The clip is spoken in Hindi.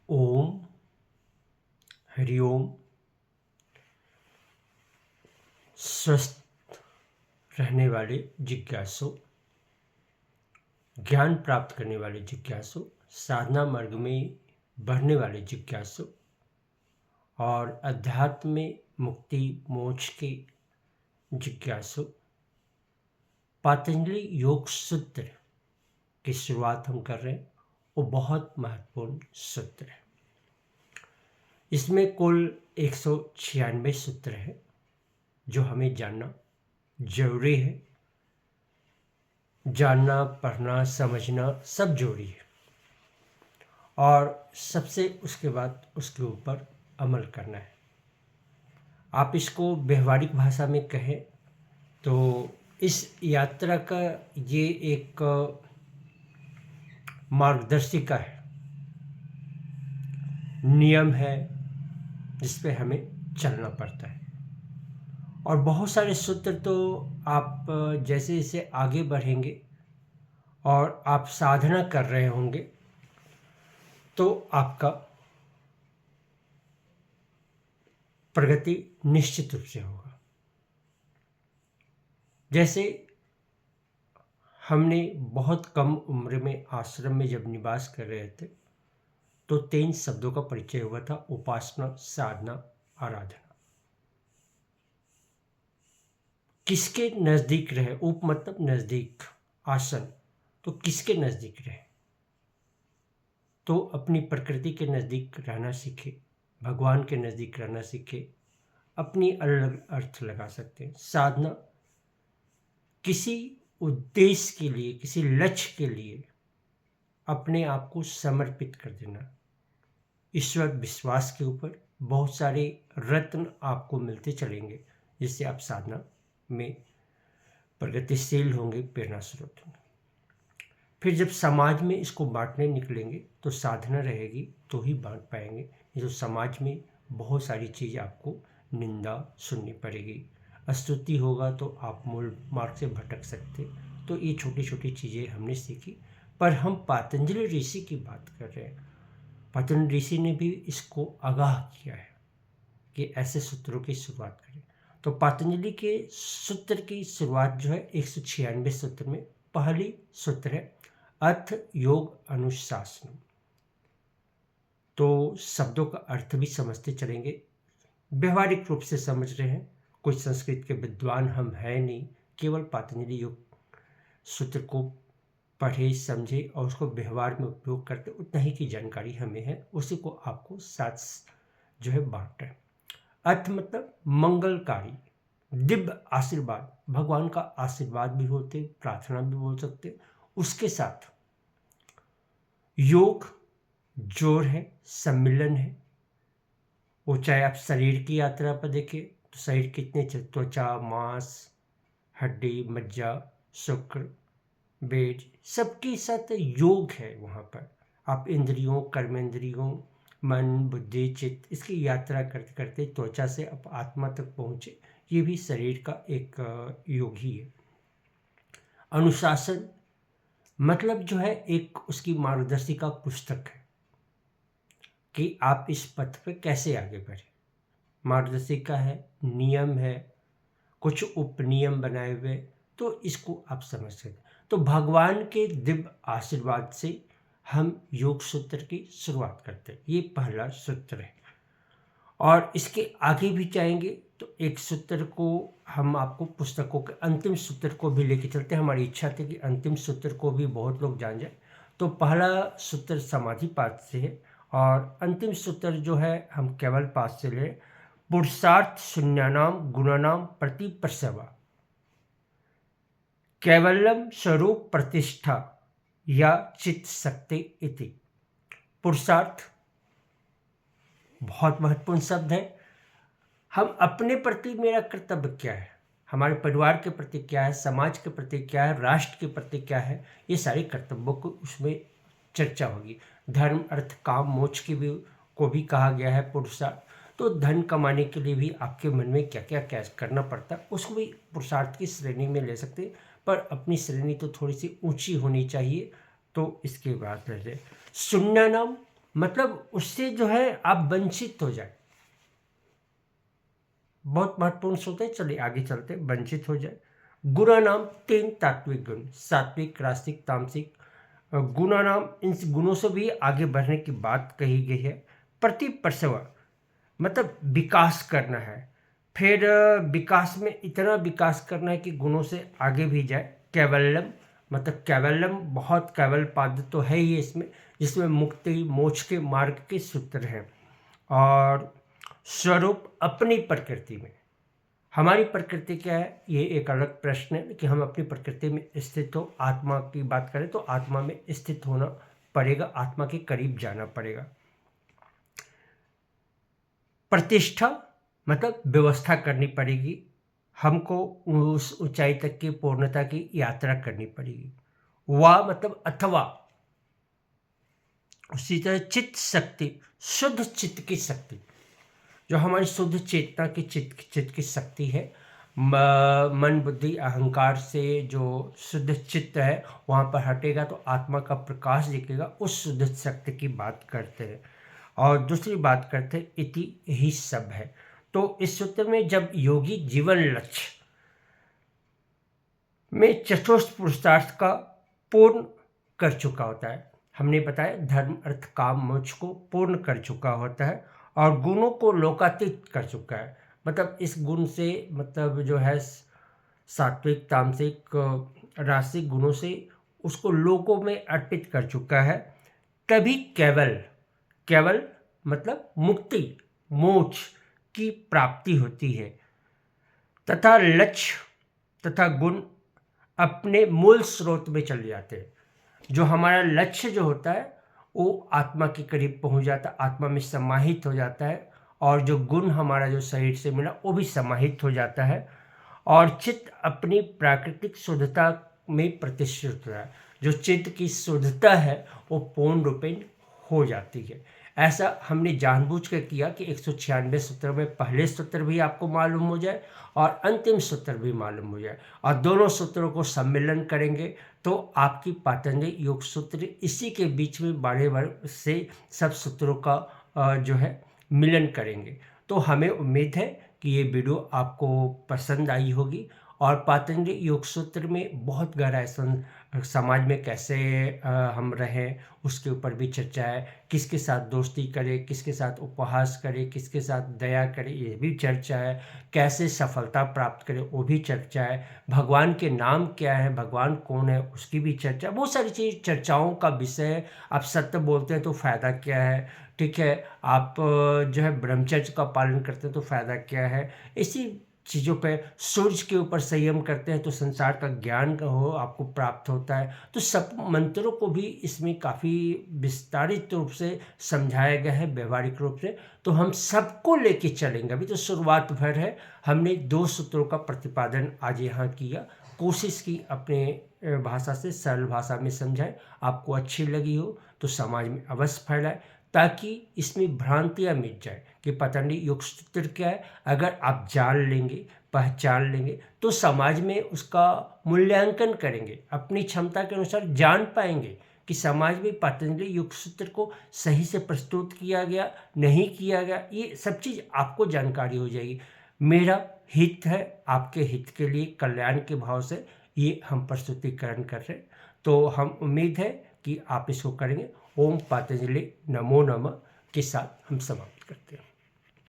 ओम हरिओम। स्वस्थ रहने वाले जिज्ञासु, ज्ञान प्राप्त करने वाले जिज्ञासु, साधना मार्ग में बढ़ने वाले जिज्ञासु और अध्यात्म में मुक्ति मोक्ष के जिज्ञासु, पतंजलि योग सूत्र की शुरुआत हम कर रहे हैं। वो बहुत महत्वपूर्ण सूत्र है। इसमें कुल 196 सूत्र है जो हमें जानना जरूरी है। जानना, पढ़ना, समझना सब जरूरी है और सबसे उसके बाद उसके ऊपर अमल करना है। आप इसको व्यवहारिक भाषा में कहें तो इस यात्रा का ये एक मार्गदर्शिका है, नियम है जिस पे हमें चलना पड़ता है। और बहुत सारे सूत्र तो आप जैसे जैसे आगे बढ़ेंगे और आप साधना कर रहे होंगे तो आपका प्रगति निश्चित रूप से होगा। जैसे हमने बहुत कम उम्र में आश्रम में जब निवास कर रहे थे तो 3 शब्दों का परिचय हुआ था: उपासना, साधना, आराधना। किसके नजदीक रहे? उप मतलब नजदीक, आसन, तो किसके नजदीक रहे? तो अपनी प्रकृति के नजदीक रहना सीखे, भगवान के नजदीक रहना सीखे। अपनी अलग अर्थ लगा सकते हैं। साधना किसी उद्देश्य के लिए, किसी लक्ष्य के लिए अपने आप को समर्पित कर देना। ईश्वर विश्वास के ऊपर बहुत सारे रत्न आपको मिलते चलेंगे जिससे आप साधना में प्रगतिशील होंगे, प्रेरणा स्रोत होंगे। फिर जब समाज में इसको बांटने निकलेंगे तो साधना रहेगी तो ही बांट पाएंगे। ये जो समाज में बहुत सारी चीज़ आपको निंदा सुननी पड़ेगी, स्तुति होगा तो आप मूल मार्ग से भटक सकते। तो ये छोटी छोटी चीज़ें हमने सीखी। पर हम पतंजलि ऋषि की बात कर रहे हैं। पतंजलि ऋषि ने भी इसको आगाह किया है कि ऐसे सूत्रों की शुरुआत करें। तो पतंजलि के सूत्र की शुरुआत जो है 196 सूत्र में पहली सूत्र है अर्थ योग अनुशासन। तो शब्दों का अर्थ भी समझते चलेंगे, व्यवहारिक रूप से समझ रहे हैं। कोई संस्कृत के विद्वान हम हैं नहीं, केवल पतंजलि योग सूत्र को पढ़े, समझे और उसको व्यवहार में उपयोग करते, उतना ही की जानकारी हमें है, उसी को आपको साथ जो है बांट है। अर्थ मतलब मंगलकारी, दिव्य आशीर्वाद, भगवान का आशीर्वाद भी होते, प्रार्थना भी बोल सकते। उसके साथ योग जोड़ है, सम्मिलन है। वो चाहे आप शरीर की यात्रा पर देखें तो शरीर कितने त्वचा, मांस, हड्डी, मज्जा, शुक्र, बेज, सबके साथ योग है। वहाँ पर आप इंद्रियों, कर्मेंद्रियों, मन, बुद्धि, चित्त, इसकी यात्रा करते करते त्वचा से आप आत्मा तक पहुँचे। ये भी शरीर का एक योग ही है। अनुशासन मतलब जो है एक उसकी मार्गदर्शिका पुस्तक है कि आप इस पथ पे कैसे आगे बढ़े। मार्गदर्शिका है, नियम है, कुछ उपनियम बनाए हुए, तो इसको आप समझ सकते। तो भगवान के दिव्य आशीर्वाद से हम योग सूत्र की शुरुआत करते हैं। ये पहला सूत्र है और इसके आगे भी चाहेंगे तो एक सूत्र को हम आपको पुस्तकों के अंतिम सूत्र को भी लेके चलते हैं। हमारी इच्छा थी कि अंतिम सूत्र को भी बहुत लोग जान जाए। तो पहला सूत्र समाधि पाद से है और अंतिम सूत्र जो है हम केवल पाद से ले, पुरुषार्थ शून्यानाम गुणानाम प्रति प्रसवा कैवल्यम स्वरूप प्रतिष्ठा या चित्त शक्ति इति। पुरुषार्थ बहुत महत्वपूर्ण शब्द है। हम अपने प्रति मेरा कर्तव्य क्या है, हमारे परिवार के प्रति क्या है, समाज के प्रति क्या है, राष्ट्र के प्रति क्या है, ये सारे कर्तव्यों को उसमें चर्चा होगी। धर्म, अर्थ, काम, मोक्ष की भी को भी कहा गया है पुरुषार्थ। तो धन कमाने के लिए भी आपके मन में क्या क्या क्या करना पड़ता है उसको भी पुरुषार्थ की श्रेणी में ले सकते हैं, पर अपनी श्रेणी तो थोड़ी सी ऊंची होनी चाहिए। तो इसके बाद शून्य नाम मतलब उससे जो है आप वंचित हो जाए, बहुत महत्वपूर्ण सूत्र है। चलिए आगे चलते, वंचित हो जाए। गुणा नाम 3 तात्विक गुण, सात्विक, रासिक, तामसिक। गुणा नाम, इन गुणों से भी आगे बढ़ने की बात कही गई है। प्रति प्रसव मतलब विकास करना है, फिर विकास में इतना विकास करना है कि गुणों से आगे भी जाए। कैवल्यम मतलब कैवल्यम, बहुत कैवल पाद तो है ही इसमें, जिसमें मुक्ति मोक्ष के मार्ग के सूत्र हैं। और स्वरूप अपनी प्रकृति में, हमारी प्रकृति क्या है, ये एक अलग प्रश्न है कि हम अपनी प्रकृति में स्थित हो। आत्मा की बात करें तो आत्मा में स्थित होना पड़ेगा, आत्मा के करीब जाना पड़ेगा। प्रतिष्ठा मतलब व्यवस्था करनी पड़ेगी, हमको उस ऊंचाई तक की पूर्णता की यात्रा करनी पड़ेगी। वा मतलब अथवा, उसी तरह चित्त शक्ति, शुद्ध चित्त की शक्ति, जो हमारी शुद्ध चेतना की चित्त की शक्ति है। मन बुद्धि अहंकार से जो शुद्ध चित्त है वहाँ पर हटेगा तो आत्मा का प्रकाश दिखेगा, उस शुद्ध शक्ति की बात करते हैं। और दूसरी बात करते हैं इति, यही सब है। तो इस सूत्र में जब योगी जीवन लक्ष्य में चतुर्थ पुरुषार्थ का पूर्ण कर चुका होता है, हमने बताया धर्म अर्थ काम मोक्ष को पूर्ण कर चुका होता है और गुणों को लोकातीत कर चुका है। मतलब इस गुण से मतलब जो है सात्विक तामसिक रासिक गुणों से उसको लोकों में अर्पित कर चुका है। तभी केवल, केवल मतलब मुक्ति मोक्ष की प्राप्ति होती है तथा लक्ष्य तथा गुण अपने मूल स्रोत में चले जाते हैं। जो हमारा लक्ष्य जो होता है वो आत्मा के करीब पहुंच जाता है, आत्मा में समाहित हो जाता है, और जो गुण हमारा जो शरीर से मिला वो भी समाहित हो जाता है और चित्त अपनी प्राकृतिक शुद्धता में प्रतिष्ठित होता है। जो चित्त की शुद्धता है वो पूर्ण रूपेण हो जाती है। ऐसा हमने जानबूझ कर किया कि 196 सूत्र में पहले सूत्र भी आपको मालूम हो जाए और अंतिम सूत्र भी मालूम हो जाए, और दोनों सूत्रों को सम्मिलन करेंगे तो आपकी पातंजलि योग सूत्र इसी के बीच में बारे बारे से सब सूत्रों का जो है मिलन करेंगे। तो हमें उम्मीद है कि ये वीडियो आपको पसंद आई होगी और पातंजलि योग सूत्र में बहुत गहरा समाज में कैसे हम रहें उसके ऊपर भी चर्चा है। किसके साथ दोस्ती करें, किसके साथ उपहास करें, किसके साथ दया करें, ये भी चर्चा है। कैसे सफलता प्राप्त करें वो भी चर्चा है। भगवान के नाम क्या है, भगवान कौन है, उसकी भी चर्चा, बहुत सारी चीज़ चर्चाओं का विषय है। आप सत्य बोलते हैं तो फ़ायदा क्या है, ठीक है, आप जो है ब्रह्मचर्य का पालन करते हैं तो फ़ायदा क्या है, इसी चीज़ों पे सूर्य के ऊपर संयम करते हैं तो संसार का ज्ञान हो आपको प्राप्त होता है। तो सब मंत्रों को भी इसमें काफ़ी विस्तारित रूप से समझाया गया है व्यवहारिक रूप से। तो हम सबको लेके चलेंगे, अभी तो शुरुआत भर है। हमने 2 सूत्रों का प्रतिपादन आज यहाँ किया, कोशिश की अपने भाषा से सरल भाषा में समझाएं। आपको अच्छी लगी हो तो समाज में अवश्य फैलाएं ताकि इसमें भ्रांतियाँ मिट जाए कि पतंजलि योग सूत्र क्या है। अगर आप जान लेंगे, पहचान लेंगे तो समाज में उसका मूल्यांकन करेंगे, अपनी क्षमता के अनुसार जान पाएंगे कि समाज में पतंजलि योग सूत्र को सही से प्रस्तुत किया गया नहीं किया गया, ये सब चीज़ आपको जानकारी हो जाएगी। मेरा हित है आपके हित के लिए, कल्याण के भाव से ये हम प्रस्तुतिकरण कर रहे हैं। तो हम उम्मीद है कि आप इसको करेंगे। ओम पातंजलि नमो नमः के साथ हम समाप्त करते हैं।